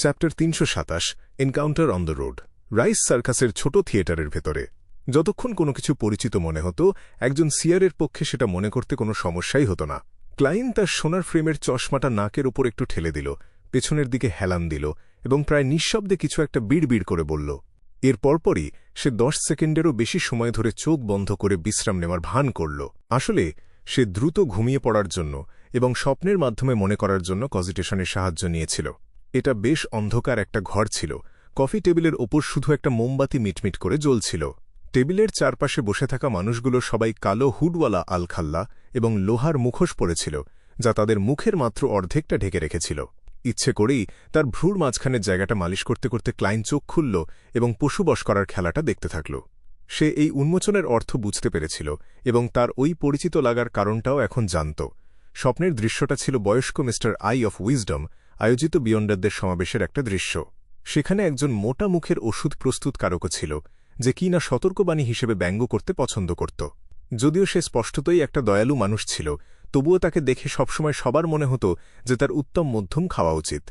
Chapter ৩২৭ encounter on the road. Rice সার্কাসের ছোট থিয়েটারের ভেতরে যতক্ষণ কোনো কিছু পরিচিত মনে হতো, একজন সিয়ারের পক্ষে সেটা মনে করতে কোনো সমস্যাই হতো না। ক্লাইন তার সোনার ফ্রেমের চশমাটা নাকের ওপর একটু ঠেলে দিল, পেছনের দিকে হেলান দিল এবং প্রায় নিঃশব্দে কিছু একটা বিড়বিড় করে বলল। এর পরপরই সে 10 সেকেন্ডেরও বেশি সময় ধরে চোখ বন্ধ করে বিশ্রাম নেওয়ার ভান করল। আসলে সে দ্রুত ঘুমিয়ে পড়ার জন্য এবং স্বপ্নের মাধ্যমে মনে করার জন্য কজিটেশনের সাহায্য নিয়েছিল। এটা বেশ অন্ধকার একটা ঘর ছিল। কফি টেবিলের ওপর শুধু একটা মোমবাতি মিটমিট করে জ্বলছিল। টেবিলের চারপাশে বসে থাকা মানুষগুলো সবাই কালো হুডওয়ালা আলখাল্লা এবং লোহার মুখোশ পরেছিল, যা তাদের মুখের মাত্র অর্ধেকটা ঢেকে রেখেছিল। ইচ্ছে করেই তার ভ্রুর মাঝখানের জায়গাটা মালিশ করতে করতে ক্লাইন চোখ খুলল এবং পশু বশ করার খেলাটা দেখতে থাকল। সে এই উন্মোচনের অর্থ বুঝতে পেরেছিল এবং তার ওই পরিচিত লাগার কারণটাও এখন জানত। স্বপ্নের দৃশ্যটা ছিল বয়স্ক মিস্টার আই অফ উইজডম আয়োজিত বিয়ন্ডারদের সমাবেশের একটা দৃশ্য। সেখানে একজন মোটা মুখের ওষুধ প্রস্তুতকারকও ছিল, যে কিনা সতর্কবাণী হিসেবে ব্যঙ্গ করতে পছন্দ করত। যদিও সে স্পষ্টতই একটা দয়ালু মানুষ ছিল, তবুও তাকে দেখে সবসময় সবার মনে হতো যে তার উত্তম মধ্যম খাওয়া উচিত।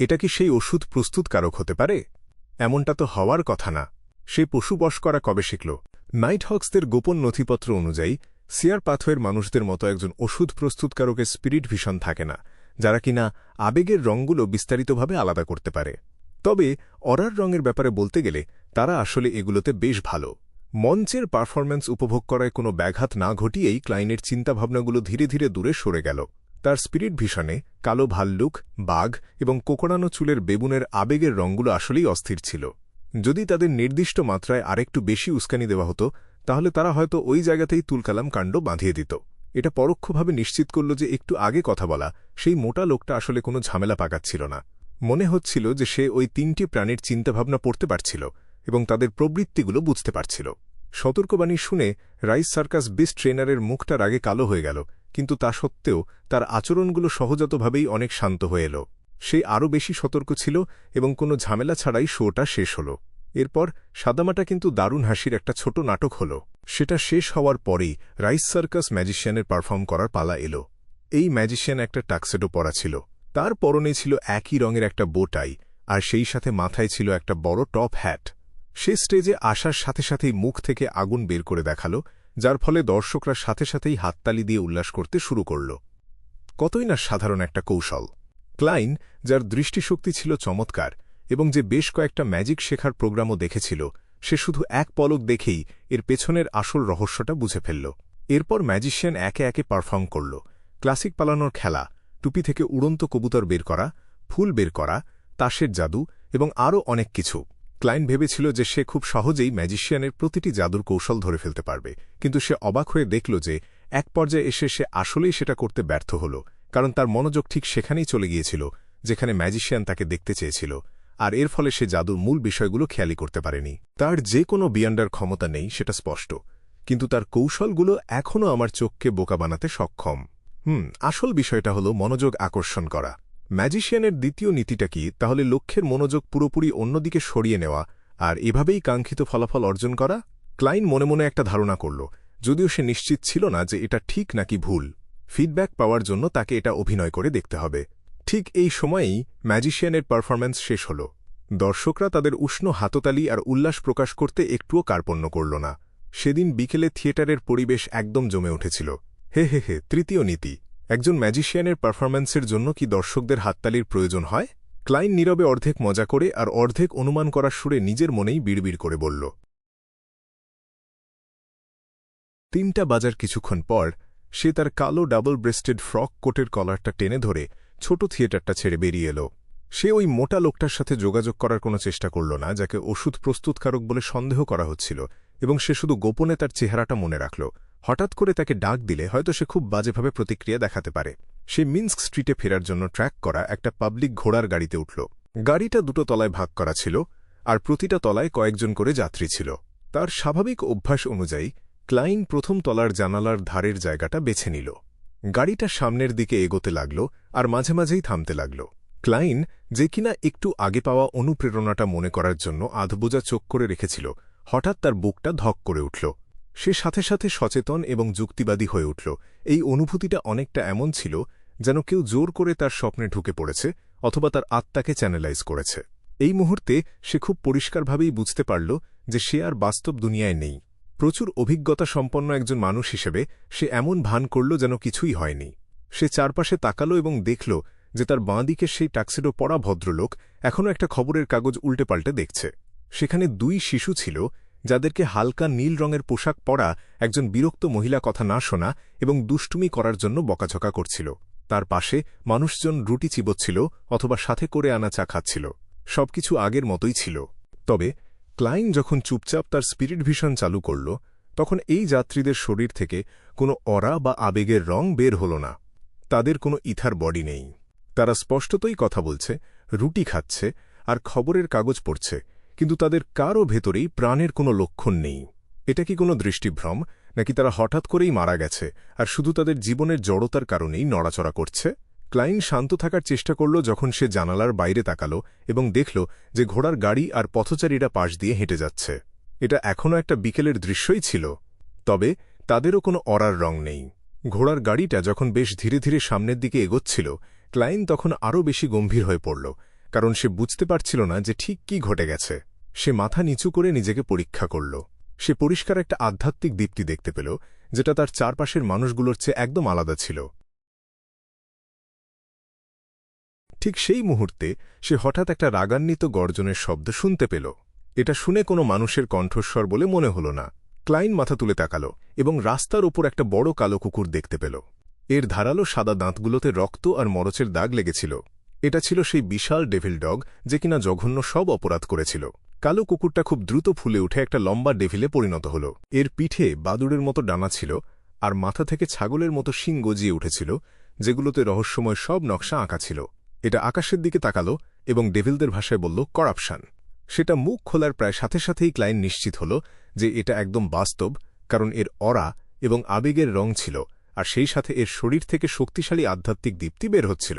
এটা কি সেই ওষুধ প্রস্তুতকারক হতে পারে? এমনটা তো হওয়ার কথা না। সে পশু বশ করা কবে শিখল? নাইট হক্সদের গোপন নথিপত্র অনুযায়ী সিয়ার পাথওয়ের মানুষদের মতো একজন ওষুধ প্রস্তুতকারকের স্পিরিট ভিশন থাকে না, যারা কিনা আবেগের রঙগুলো বিস্তারিতভাবে আলাদা করতে পারে। তবে অরার রঙের ব্যাপারে বলতে গেলে তারা আসলে এগুলোতে বেশ ভালো। মঞ্চের পারফরম্যান্স উপভোগ করায় কোনো ব্যাঘাত না ঘটিয়েই ক্লাইনের চিন্তাভাবনাগুলো ধীরে ধীরে দূরে সরে গেল। তার স্পিরিট ভিশনে কালো ভাল্লুক, বাঘ এবং কোকড়ানো চুলের বেবুনের আবেগের রঙগুলো আসলেই অস্থির ছিল। যদি তাদের নির্দিষ্ট মাত্রায় আরেকটু বেশি উস্কানি দেওয়া হতো, তাহলে তারা হয়তো ওই জায়গাতেই তুলকালাম কাণ্ড বাঁধিয়ে দিত। এটা পরোক্ষভাবে নিশ্চিত করল যে একটু আগে কথা বলা সেই মোটা লোকটা আসলে কোনো ঝামেলা পাকাচ্ছিল না। মনে হচ্ছিল যে সে ওই 3টি প্রাণীর চিন্তাভাবনা পড়তে পারছিল এবং তাদের প্রবৃত্তিগুলো বুঝতে পারছিল। সতর্কবাণী শুনে রাইস সার্কাস বিস্ট ট্রেনারের মুখটা রাগে কালো হয়ে গেল, কিন্তু তা সত্ত্বেও তার আচরণগুলো সহজাতভাবেই অনেক শান্ত হয়ে এল। সে আরও বেশি সতর্ক ছিল এবং কোনো ঝামেলা ছাড়াই শোটা শেষ হল। এরপর সাদামাটা কিন্তু দারুণ হাসির একটা ছোট নাটক হল। সেটা শেষ হওয়ার পরেই রাইস সার্কাস ম্যাজিশিয়ানের পারফর্ম করার পালা এলো। এই ম্যাজিশিয়ান একটা টাক্সেডো পরা ছিল। তার পরনে ছিল একই রঙের একটা বোটাই, আর সেই সাথে মাথায় ছিল একটা বড় টপ হ্যাট। সে স্টেজে আসার সাথে সাথেই মুখ থেকে আগুন বের করে দেখাল, যার ফলে দর্শকরা সাথে সাথেই হাততালি দিয়ে উল্লাস করতে শুরু করল। কতই না সাধারণ একটা কৌশল! ক্লাইন, যার দৃষ্টিশক্তি ছিল চমৎকার এবং যে বেশ কয়েকটা ম্যাজিক শেখার প্রোগ্রামও দেখেছিল, সে শুধু এক পলক দেখেই এর পেছনের আসল রহস্যটা বুঝে ফেলল। এরপর ম্যাজিশিয়ান একে একে পারফর্ম করল। ক্লাসিক পালানোর খেলা, টুপি থেকে উড়ন্ত কবুতর বের করা, ফুল বের করা, তাসের জাদু এবং আরও অনেক কিছু। ক্লাইন ভেবেছিল যে সে খুব সহজেই ম্যাজিশিয়ানের প্রতিটি জাদুর কৌশল ধরে ফেলতে পারবে, কিন্তু সে অবাক হয়ে দেখল যে এক পর্যায়ে এসে সে আসলেই সেটা করতে ব্যর্থ হল, কারণ তার মনোযোগ ঠিক সেখানেই চলে গিয়েছিল যেখানে ম্যাজিশিয়ান তাকে দেখতে চেয়েছিল, আর এর ফলে সে জাদুর মূল বিষয়গুলো খেয়ালই করতে পারেনি। তার যে কোনো বিয়ন্ডার ক্ষমতা নেই, সেটা স্পষ্ট, কিন্তু তার কৌশলগুলো এখনও আমার চোখকে বোকা বানাতে সক্ষম। আসল বিষয়টা হলো মনোযোগ আকর্ষণ করা। ম্যাজিশিয়ানের দ্বিতীয় নীতিটা কি? তাহলে লক্ষ্যের মনোযোগ পুরোপুরি অন্যদিকে সরিয়ে নেওয়া আর এভাবেই কাঙ্ক্ষিত ফলাফল অর্জন করা। ক্লাইন মনে মনে একটা ধারণা করল, যদিও সে নিশ্চিত ছিল না যে এটা ঠিক নাকি ভুল। ফিডব্যাক পাওয়ার জন্য তাকে এটা অভিনয় করে দেখতে হবে। ঠিক এই সময়েই ম্যাজিশিয়ানের পারফরম্যান্স শেষ হল। দর্শকরা তাদের উষ্ণ হাততালি আর উল্লাস প্রকাশ করতে একটুও কার্পণ্য করল না। সেদিন বিকেলে থিয়েটারের পরিবেশ একদম জমে উঠেছিল। হে হে হে! তৃতীয় নীতি, একজন ম্যাজিশিয়ানের পারফরম্যান্সের জন্য কি দর্শকদের হাততালির প্রয়োজন হয়? ক্লাইন নীরবে অর্ধেক মজা করে আর অর্ধেক অনুমান করার সুরে নিজের মনেই বিড়বিড় করে বলল। 3টা বাজার কিছুক্ষণ পর সে তার কালো ডাবল ব্রেস্টেড ফ্রক কোটের কলারটা টেনে ধরে ছোট থিয়েটারটা ছেড়ে বেরিয়ে এল। সে ওই মোটা লোকটার সাথে যোগাযোগ করার কোনো চেষ্টা করল না, যাকে ওষুধ প্রস্তুতকারক বলে সন্দেহ করা হচ্ছিল, এবং সে শুধু গোপনে তার চেহারাটা মনে রাখল। হঠাৎ করে তাকে ডাক দিলে হয়তো সে খুব বাজেভাবে প্রতিক্রিয়া দেখাতে পারে। সে মিন্স্ক স্ট্রিটে ফেরার জন্য ট্র্যাক করা একটা পাবলিক ঘোড়ার গাড়িতে উঠল। গাড়িটা 2টো তলায় ভাগ করা ছিল, আর প্রতিটা তলায় কয়েকজন করে যাত্রী ছিল। তার স্বাভাবিক অভ্যাস অনুযায়ী ক্লাইন প্রথম তলার জানালার ধারের জায়গাটা বেছে নিল। গাড়িটা সামনের দিকে এগোতে লাগল আর মাঝে মাঝেই থামতে লাগল। ক্লাইন, যে কিনা একটু আগে পাওয়া অনুপ্রেরণাটা মনে করার জন্য আধবোজা চোখ করে রেখেছিল, হঠাৎ তার বুকটা ধক করে উঠল। সে সাথে সাথে সচেতন এবং যুক্তিবাদী হয়ে উঠল। এই অনুভূতিটা অনেকটা এমন ছিল যেন কেউ জোর করে তার স্বপ্নে ঢুকে পড়েছে, অথবা তার আত্মাকে চ্যানেলাইজ করেছে। এই মুহূর্তে সে খুব পরিষ্কারভাবেই বুঝতে পারল যে সে আর বাস্তব দুনিয়ায় নেই। প্রচুর অভিজ্ঞতা সম্পন্ন একজন মানুষ হিসেবে সে এমন ভান করল যেন কিছুই হয়নি। সে চারপাশে তাকাল এবং দেখল যে তার বাঁ দিকে সেই টাক্সিডো পরা ভদ্রলোক এখনও একটা খবরের কাগজ উল্টে পাল্টে দেখছে। সেখানে 2 শিশু ছিল, যাদেরকে হালকা নীল রঙের পোশাক পরা একজন বিরক্ত মহিলা কথা না শোনা এবং দুষ্টুমি করার জন্য বকাঝকা করছিল। তার পাশে মানুষজন রুটি চিবোচ্ছিল অথবা সাথে করে আনা চা খাচ্ছিল। সবকিছু আগের মতোই ছিল। তবে ক্লাইন যখন চুপচাপ তার স্পিরিট ভিশন চালু করল, তখন এই যাত্রীদের শরীর থেকে কোনো অরা বা আবেগের রং বের হল না। তাদের কোনো ইথার বডি নেই। তারা স্পষ্টতই কথা বলছে, রুটি খাচ্ছে আর খবরের কাগজ পড়ছে, কিন্তু তাদের কারও ভেতরেই প্রাণের কোনো লক্ষণ নেই। এটা কি কোনো দৃষ্টিভ্রম, নাকি তারা হঠাৎ করেই মারা গেছে আর শুধু তাদের জীবনের জড়তার কারণেই নড়াচড়া করছে? ক্লাইন শান্ত থাকার চেষ্টা করল যখন সে জানালার বাইরে তাকাল এবং দেখল যে ঘোড়ার গাড়ি আর পথচারীরা পাশ দিয়ে হেঁটে যাচ্ছে। এটা এখনও একটা বিকেলের দৃশ্যই ছিল, তবে তাদেরও কোনো অরার রং নেই। ঘোড়ার গাড়িটা যখন বেশ ধীরে ধীরে সামনের দিকে এগোচ্ছিল, ক্লাইন তখন আরও বেশি গম্ভীর হয়ে পড়ল, কারণ সে বুঝতে পারছিল না যে ঠিক কি ঘটে গেছে। সে মাথা নিচু করে নিজেকে পরীক্ষা করল। সে পরিষ্কার একটা আধ্যাত্মিক দীপ্তি দেখতে পেল, যেটা তার চারপাশের মানুষগুলোর চেয়ে একদম আলাদা ছিল। ঠিক সেই মুহূর্তে সে হঠাৎ একটা রাগান্বিত গর্জনের শব্দ শুনতে পেল। এটা শুনে কোনো মানুষের কণ্ঠস্বর বলে মনে হল না। ক্লাইন মাথা তুলে তাকাল এবং রাস্তার ওপর একটা বড় কালো কুকুর দেখতে পেল। এর ধারালো সাদা দাঁতগুলোতে রক্ত আর মরচের দাগ লেগেছিল। এটা ছিল সেই বিশাল ডেভিল ডগ যে কিনা জঘন্য সব অপরাধ করেছিল। কালো কুকুরটা খুব দ্রুত ফুলে উঠে একটা লম্বা ডেভিলে পরিণত হল। এর পিঠে বাদুড়ের মতো ডানা ছিল আর মাথা থেকে ছাগলের মতো শিং গজিয়ে উঠেছিল, যেগুলোতে রহস্যময় সব নকশা আঁকা ছিল। এটা আকাশের দিকে তাকাল এবং ডেভিলদের ভাষায় বলল, করাপশন। সেটা মুখ খোলার প্রায় সাথে সাথেই ক্লাইন নিশ্চিত হল যে এটা একদম বাস্তব, কারণ এর অরা এবং আবেগের রং ছিল, আর সেই সাথে এর শরীর থেকে শক্তিশালী আধ্যাত্মিক দীপ্তি বের হচ্ছিল।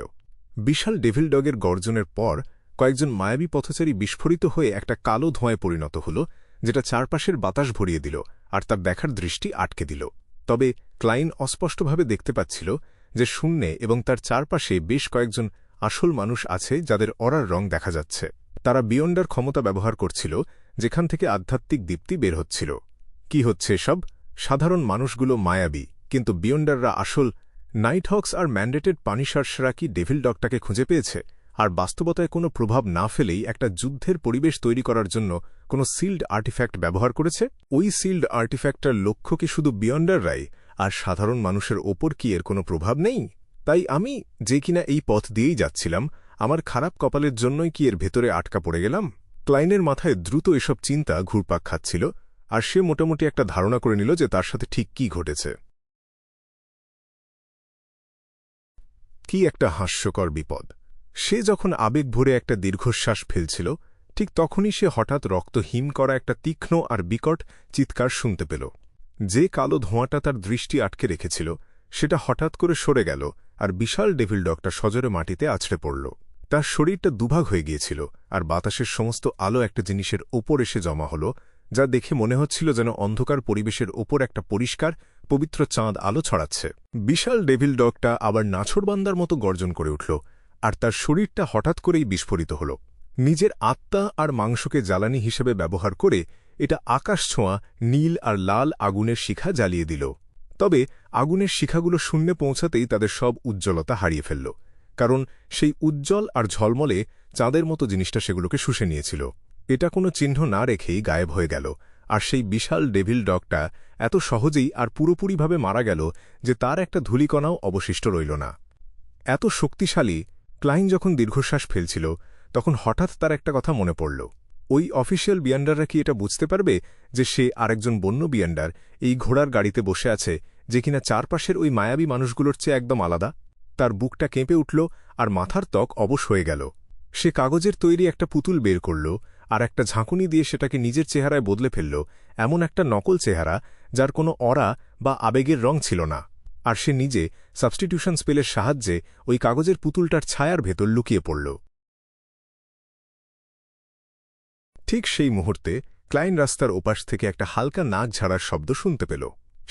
বিশাল ডেভিল ডগের গর্জনের পর কয়েকজন মায়াবী পথচারী বিস্ফোরিত হয়ে একটা কালো ধোঁয়ায় পরিণত হল, যেটা চারপাশের বাতাস ভরিয়ে দিল আর তার দেখার দৃষ্টি আটকে দিল। তবে ক্লাইন অস্পষ্টভাবে দেখতে পাচ্ছিল যে শূন্যে এবং তার চারপাশে বেশ কয়েকজন আসল মানুষ আছে যাদের অরার রং দেখা যাচ্ছে। তারা বিয়ন্ডার ক্ষমতা ব্যবহার করছিল, যেখান থেকে আধ্যাত্মিক দীপ্তি বের হচ্ছিল। কি হচ্ছে এসব? সাধারণ মানুষগুলো মায়াবী, কিন্তু বিয়ন্ডাররা আসল। নাইটহক্স আর ম্যান্ডেটেড পানিশার্সরা কি ডেভিল ডগটাকে খুঁজে পেয়েছে আর বাস্তবতায় কোনো প্রভাব না ফেলেই একটা যুদ্ধের পরিবেশ তৈরি করার জন্য কোনো সিল্ড আর্টিফ্যাক্ট ব্যবহার করেছে? ওই সিল্ড আর্টিফ্যাক্টটার লক্ষ্য কি শুধু বিয়ন্ডাররাই, আর সাধারণ মানুষের ওপর কি এর কোনো প্রভাব নেই? তাই আমি যে কিনা এই পথ দিয়েই যাচ্ছিলাম, আমার খারাপ কপালের জন্যই কি এর ভেতরে আটকা পড়ে গেলাম? ক্লাইনের মাথায় দ্রুত এসব চিন্তা ঘুরপাক খাচ্ছিল, আর সে মোটামুটি একটা ধারণা করে নিল যে তার সাথে ঠিক কি ঘটেছে। কি একটা হাস্যকর বিপদ! সে যখন আবেগ ভরে একটা দীর্ঘশ্বাস ফেলছিল, ঠিক তখনই সে হঠাৎ রক্ত হিম করা একটা তীক্ষ্ণ আর বিকট চিৎকার শুনতে পেল। যে কালো ধোঁয়াটা তার দৃষ্টি আটকে রেখেছিল সেটা হঠাৎ করে সরে গেল, আর বিশাল ডেভিল ডগটা সজোরে মাটিতে আছড়ে পড়ল। তার শরীরটা দুভাগ হয়ে গিয়েছিল, আর বাতাসের সমস্ত আলো একটা জিনিসের ওপর এসে জমা হল, যা দেখে মনে হচ্ছিল যেন অন্ধকার পরিবেশের ওপর একটা পরিষ্কার পবিত্র চাঁদ আলো ছড়াচ্ছে। বিশাল ডেভিল ডগটা আবার নাছোড়বান্দার মতো গর্জন করে উঠল, আর তার শরীরটা হঠাৎ করেই বিস্ফোরিত হল। নিজের আত্মা আর মাংসকে জ্বালানি হিসেবে ব্যবহার করে এটা আকাশ ছোঁয়া নীল আর লাল আগুনের শিখা জ্বালিয়ে দিল। তবে আগুনের শিখাগুলো শূন্যে পৌঁছাতেই তাদের সব উজ্জ্বলতা হারিয়ে ফেলল, কারণ সেই উজ্জ্বল আর ঝলমলে চাঁদের মতো জিনিসটা সেগুলোকে শুষে নিয়েছিল। এটা কোনো চিহ্ন না রেখেই গায়েব হয়ে গেল, আর সেই বিশাল ডেভিল ডগটা এত সহজেই আর পুরোপুরিভাবে মারা গেল যে তার একটা ধূলিকণাও অবশিষ্ট রইল না। এত শক্তিশালী ক্লাইন যখন দীর্ঘশ্বাস ফেলছিল, তখন হঠাৎ তার একটা কথা মনে পড়ল। ওই অফিসিয়াল বিয়ান্ডাররা কি এটা বুঝতে পারবে যে সে আরেকজন বন্য বিয়ান্ডার এই ঘোড়ার গাড়িতে বসে আছে, যে কিনা চারপাশের ওই মায়াবী মানুষগুলোর চেয়ে একদম আলাদা? তার বুকটা কেঁপে উঠল আর মাথার ত্বক অবশ হয়ে গেল। সে কাগজের তৈরি একটা পুতুল বের করল আর একটা ঝাঁকুনি দিয়ে সেটাকে নিজের চেহারায় বদলে ফেলল, এমন একটা নকল চেহারা যার কোনো অরা বা আবেগের রং ছিল না। আর সে নিজে সাবস্টিটিউশন স্পেলের সাহায্যে ওই কাগজের পুতুলটার ছায়ার ভেতর লুকিয়ে পড়ল। ঠিক সেই মুহূর্তে ক্লাইন রাস্তার ওপাশ থেকে একটা হালকা নাক ঝাড়ার শব্দ শুনতে পেল।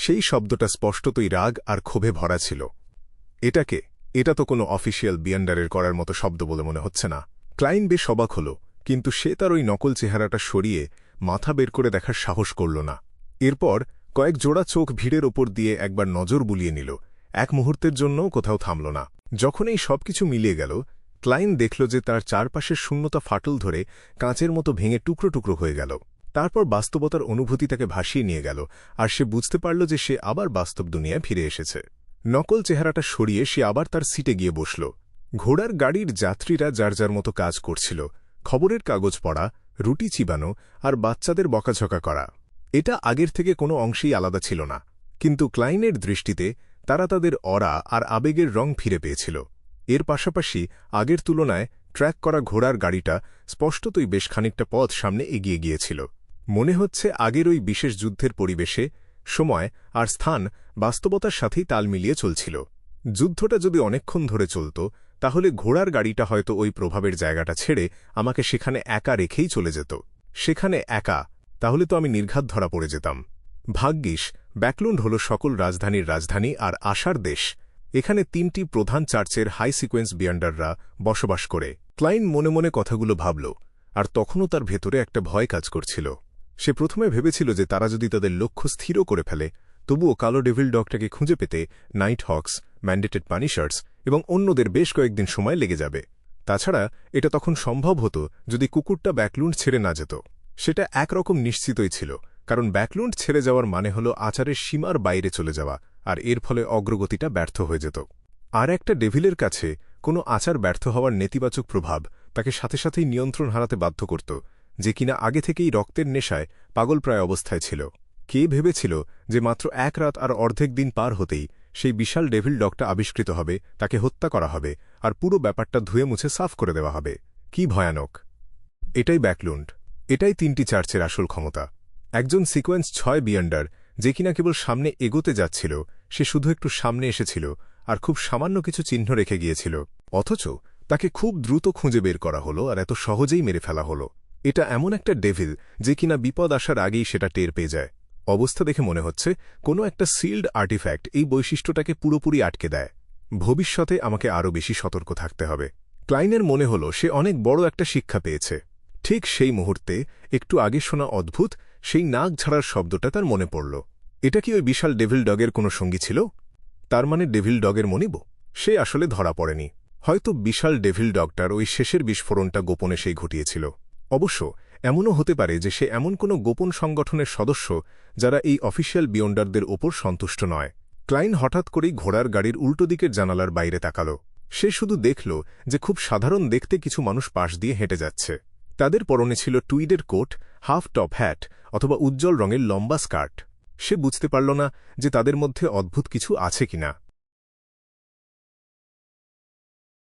সেই শব্দটা স্পষ্টতই রাগ আর ক্ষোভে ভরা ছিল। এটাকে এটা তো কোনো অফিসিয়াল বিয়ান্ডারের করার মতো শব্দ বলে মনে হচ্ছে না। ক্লাইন বেশ অবাক হল, কিন্তু সে তার ওই নকল চেহারাটা সরিয়ে মাথা বের করে দেখার সাহস করল না। এরপর কয়েক জোড়া চোখ ভিড়ের ওপর দিয়ে একবার নজর বুলিয়ে নিল, এক মুহূর্তের জন্যও কোথাও থামল না। যখন এই সবকিছু মিলিয়ে গেল, ক্লাইন দেখল যে তার চারপাশের শূন্যতা ফাটল ধরে কাঁচের মতো ভেঙে টুকরো টুকরো হয়ে গেল। তারপর বাস্তবতার অনুভূতি তাকে ভাসিয়ে নিয়ে গেল, আর সে বুঝতে পারল যে সে আবার বাস্তব দুনিয়ায় ফিরে এসেছে। নকল চেহারাটা সরিয়ে সে আবার তার সিটে গিয়ে বসল। ঘোড়ার গাড়ির যাত্রীরা যার যার মতো কাজ করছিল, খবরের কাগজ পড়া, রুটি চিবানো আর বাচ্চাদের বকাঝকা করা। এটা আগের থেকে কোনো অংশেই আলাদা ছিল না, কিন্তু ক্লাইনের দৃষ্টিতে তারা তাদের অরা আর আবেগের রং ফিরে পেয়েছিল। এর পাশাপাশি আগের তুলনায় ট্র্যাক করা ঘোড়ার গাড়িটা স্পষ্টতই বেশ খানিকটা পথ সামনে এগিয়ে গিয়েছিল। মনে হচ্ছে আগের ওই বিশেষ যুদ্ধের পরিবেশে সময় আর স্থান বাস্তবতার সাথেই তাল মিলিয়ে চলছিল। যুদ্ধটা যদি অনেকক্ষণ ধরে চলত, তাহলে ঘোড়ার গাড়িটা হয়তো ওই প্রভাবের জায়গাটা ছেড়ে আমাকে সেখানে একা রেখেই চলে যেত। সেখানে একা, তাহলে তো আমি নির্ঘাত ধরা পড়ে যেতাম। ভাগ্যিস ব্যাকলুন্ড হল সকল রাজধানীর রাজধানী আর আশার দেশ। এখানে 3টি প্রধান চার্চের হাই সিকোয়েন্স বিয়ান্ডাররা বসবাস করে। ক্লাইন মনে মনে কথাগুলো ভাবল, আর তখনও তার ভেতরে একটা ভয় কাজ করছিল। সে প্রথমে ভেবেছিল যে তারা যদি তাদের লক্ষ্য স্থিরও করে ফেলে, তবুও কালো ডেভিল ডগটাকে খুঁজে পেতে নাইট হক্স, ম্যান্ডেটেড পানিশার্স এবং অন্যদের বেশ কয়েকদিন সময় লেগে যাবে। তাছাড়া এটা তখন সম্ভব হতো যদি কুকুরটা ব্যাকলুন্ড ছেড়ে না যেত। সেটা একরকম নিশ্চিতই ছিল, কারণ ব্যাকলুন্ড ছেড়ে যাওয়ার মানে হল আচারের সীমার বাইরে চলে যাওয়া, আর এর ফলে অগ্রগতিটা ব্যর্থ হয়ে যেত। আর একটা ডেভিলের কাছে কোনো আচার ব্যর্থ হওয়ার নেতিবাচক প্রভাব তাকে সাথে সাথেই নিয়ন্ত্রণ হারাতে বাধ্য করত, যে কিনা আগে থেকেই রক্তের নেশায় পাগলপ্রায় অবস্থায় ছিল। কে ভেবেছিল যে মাত্র 1 রাত আর অর্ধেক দিন পার হতেই সেই বিশাল ডেভিল ডগটা আবিষ্কৃত হবে, তাকে হত্যা করা হবে, আর পুরো ব্যাপারটা ধুয়ে মুছে সাফ করে দেওয়া হবে। কি ভয়ানক! এটাই ব্যাকলুন্ড, এটাই 3টি চার্চের আসল ক্ষমতা। একজন সিকোয়েন্স 6 বিয়ান্ডার, যে কিনা কেবল সামনে এগোতে যাচ্ছিল, সে শুধু একটু সামনে এসেছিল আর খুব সামান্য কিছু চিহ্ন রেখে গিয়েছিল। অথচ তাকে খুব দ্রুত খুঁজে বের করা হলো আর এত সহজেই মেরে ফেলা হলো। এটা এমন একটা ডেভিল যে কিনা বিপদ আসার আগেই সেটা টের পেয়ে যায়। অবস্থা দেখে মনে হচ্ছে কোনো একটা সিল্ড আর্টিফ্যাক্ট এই বৈশিষ্ট্যটাকে পুরোপুরি আটকে দেয়। ভবিষ্যতে আমাকে আরও বেশি সতর্ক থাকতে হবে। ক্লাইনের মনে হল সে অনেক বড় একটা শিক্ষা পেয়েছে। ঠিক সেই মুহূর্তে একটু আগে শোনা অদ্ভুত সেই নাক ঝাড়ার শব্দটা তার মনে পড়ল। এটা কি ওই বিশাল ডেভিল ডগের কোনো সঙ্গী ছিল? তার মানে ডেভিল ডগের মনিব? সে আসলে ধরা পড়েনি। হয়তো বিশাল ডেভিল ডগটার ওই শেষের বিস্ফোরণটা গোপনে সেই ঘটিয়েছিল। অবশ্য এমনও হতে পারে যে সে এমন কোনো গোপন সংগঠনের সদস্য যারা এই অফিসিয়াল বিয়ন্ডারদের ওপর সন্তুষ্ট নয়। ক্লাইন হঠাৎ করেই ঘোড়ার গাড়ির উল্টো দিকের জানালার বাইরে তাকাল। সে শুধু দেখল যে খুব সাধারণ দেখতে কিছু মানুষ পাশ দিয়ে হেঁটে যাচ্ছে। তাদের পরনে ছিল টুইডের কোট, হাফ টপ হ্যাট অথবা উজ্জ্বল রঙের লম্বা স্কার্ট। সে বুঝতে পারল না যে তাদের মধ্যে অদ্ভুত কিছু আছে কিনা।